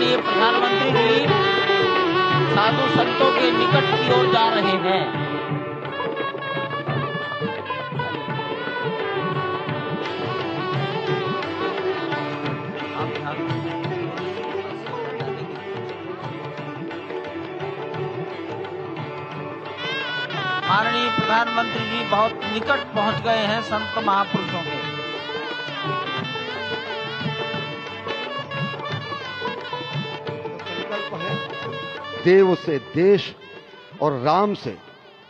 माननीय प्रधानमंत्री जी साधु संतों के निकट की ओर जा रहे हैं। माननीय प्रधानमंत्री जी बहुत निकट पहुंच गए हैं संत महापुरुषों के। देव से देश और राम से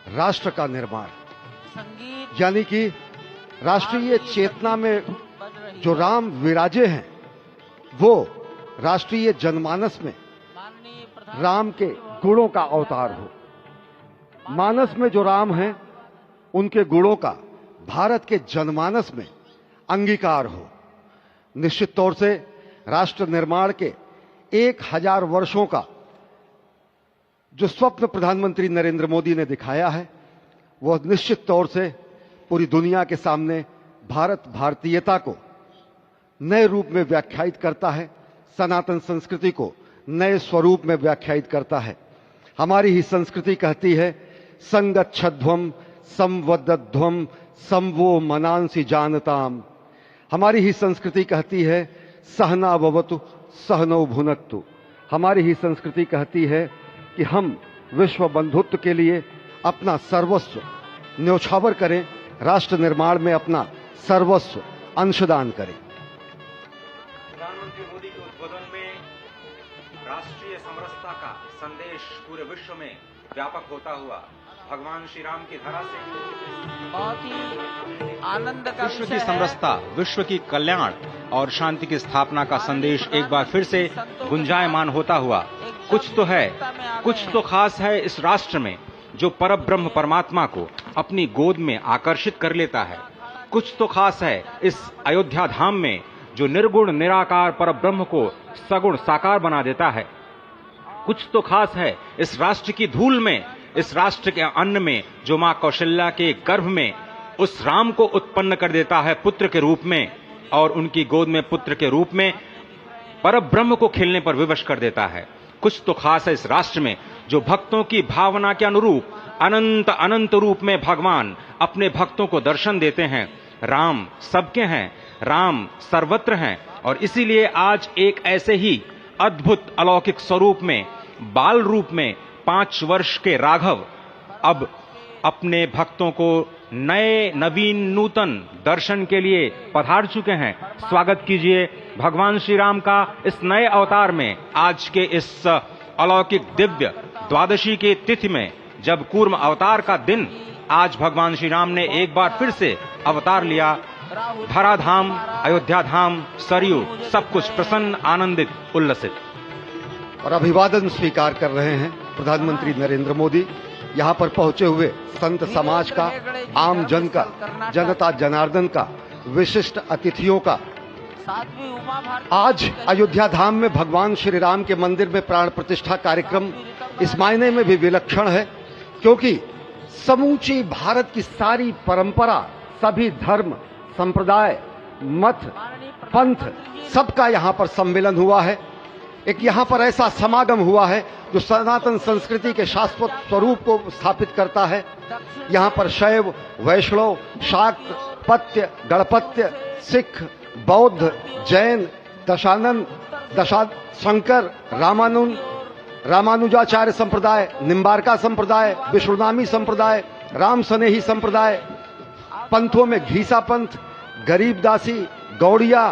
राष्ट्र का निर्माण, यानी कि राष्ट्रीय चेतना में जो राम विराजे हैं वो राष्ट्रीय जनमानस में राम के गुणों का अवतार हो। मानस में जो राम हैं उनके गुणों का भारत के जनमानस में अंगीकार हो। निश्चित तौर से राष्ट्र निर्माण के 1000 वर्षों का जो स्वप्न प्रधानमंत्री नरेंद्र मोदी ने दिखाया है वह निश्चित तौर से पूरी दुनिया के सामने भारत भारतीयता को नए रूप में व्याख्यायित करता है, सनातन संस्कृति को नए स्वरूप में व्याख्यायित करता है। हमारी ही संस्कृति कहती है संगच्छध्वम संवदध्वम संवो मनांसि जानताम। हमारी ही संस्कृति कहती है सहना भवतु सहनौ भुनक्तु। हमारी ही संस्कृति कहती है कि हम विश्व बंधुत्व के लिए अपना सर्वस्व न्यौछावर करें, राष्ट्र निर्माण में अपना सर्वस्व अंशदान करें। प्रधानमंत्री मोदी के उद्बोधन में राष्ट्रीय समरसता का संदेश पूरे विश्व में व्यापक होता हुआ भगवान श्री राम की धरा से बहुत ही आनंद का विश्व की समरसता, विश्व की कल्याण और शांति की स्थापना का संदेश एक बार फिर से गुंजायमान होता हुआ कुछ तो है, कुछ तो खास है इस राष्ट्र में जो परब्रह्म परमात्मा को अपनी गोद में आकर्षित कर लेता है। कुछ तो खास है इस अयोध्या धाम में जो निर्गुण निराकार परब्रह्म को सगुण साकार बना देता है। कुछ तो खास है इस राष्ट्र की धूल में, इस राष्ट्र के अन्न में जो मां कौशल्या के गर्भ में उस राम को उत्पन्न कर देता है पुत्र के रूप में, और उनकी गोद में पुत्र के रूप में परब्रह्म को खेलने पर विवश कर देता है। कुछ तो खास है इस राष्ट्र में जो भक्तों की भावना के अनुरूप अनंत अनंत रूप में भगवान अपने भक्तों को दर्शन देते हैं। राम सबके हैं, राम सर्वत्र हैं, और इसीलिए आज एक ऐसे ही अद्भुत अलौकिक स्वरूप में, बाल रूप में 5 वर्ष के राघव अब अपने भक्तों को नए नवीन नूतन दर्शन के लिए पधार चुके हैं। स्वागत कीजिए भगवान श्री राम का इस नए अवतार में। आज के इस अलौकिक दिव्य द्वादशी की तिथि में, जब कूर्म अवतार का दिन, आज भगवान श्री राम ने एक बार फिर से अवतार लिया। धरा धाम, अयोध्या धाम, सरयू, सब कुछ प्रसन्न, आनंदित, उल्लसित। और अभिवादन स्वीकार कर रहे हैं प्रधानमंत्री नरेंद्र मोदी। यहाँ पर पहुंचे हुए संत समाज का, आम जन का, जनता जनार्दन का, विशिष्ट अतिथियों का। आज अयोध्या धाम में भगवान श्री राम के मंदिर में प्राण प्रतिष्ठा कार्यक्रम इस मायने में भी विलक्षण है क्योंकि समूची भारत की सारी परंपरा, सभी धर्म, संप्रदाय, मत, पंथ, सबका यहाँ पर सम्मेलन हुआ है। एक यहाँ पर ऐसा समागम हुआ है जो सनातन संस्कृति के शाश्वत स्वरूप को स्थापित करता है। यहाँ पर शैव, वैष्णव, शाक्त, पत्य, गणपत्य, सिख, बौद्ध, जैन, दशानंद, शंकर, रामानुजाचार्य संप्रदाय, निम्बारका संप्रदाय, विष्णुनामी संप्रदाय, राम सनेही संप्रदाय, पंथों में घीसा पंथ, गरीबदासी, गौड़िया,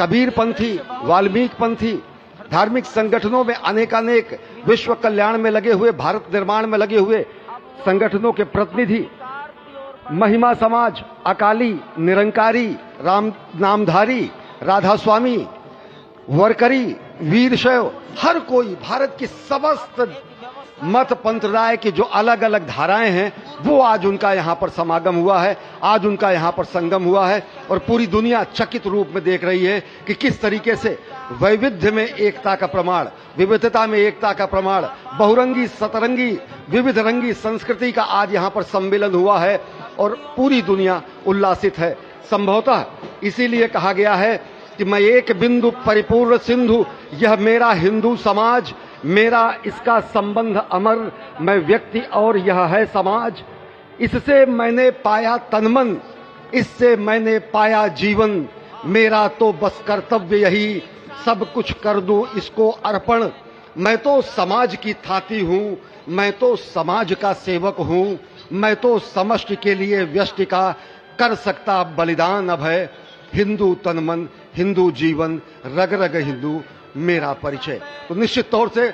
कबीर पंथी, वाल्मीकि पंथी, धार्मिक संगठनों में अनेकानेक विश्व कल्याण में लगे हुए, भारत निर्माण में लगे हुए संगठनों के प्रतिनिधि, महिमा समाज, अकाली, निरंकारी, राम नामधारी, राधा स्वामी, वरकरी, वीरशैव, हर कोई भारत की समस्त मत पंथराय की जो अलग अलग धाराएं हैं वो आज उनका यहाँ पर समागम हुआ है, आज उनका यहाँ पर संगम हुआ है। और पूरी दुनिया चकित रूप में देख रही है कि किस तरीके से वैविध्य में एकता का प्रमाण, विविधता में एकता का प्रमाण, बहुरंगी सतरंगी विविध रंगी संस्कृति का आज यहाँ पर सम्मेलन हुआ है। और पूरी दुनिया उल्लासित है। संभवतः इसीलिए कहा गया है कि मैं एक बिंदु परिपूर्ण सिंधु, यह मेरा हिंदू समाज, मेरा इसका संबंध अमर, मैं व्यक्ति और यह है समाज। इससे मैंने पाया तनमन, इससे मैंने पाया जीवन, मेरा तो बस कर्तव्य यही, सब कुछ कर दूं इसको अर्पण। मैं तो समाज की थाती हूं, मैं तो समाज का सेवक हूं, मैं तो समष्टि के लिए व्यष्टि का कर सकता बलिदान अब है। हिंदू तन मन, हिंदू जीवन, रग रग हिंदू मेरा परिचय। तो निश्चित तौर से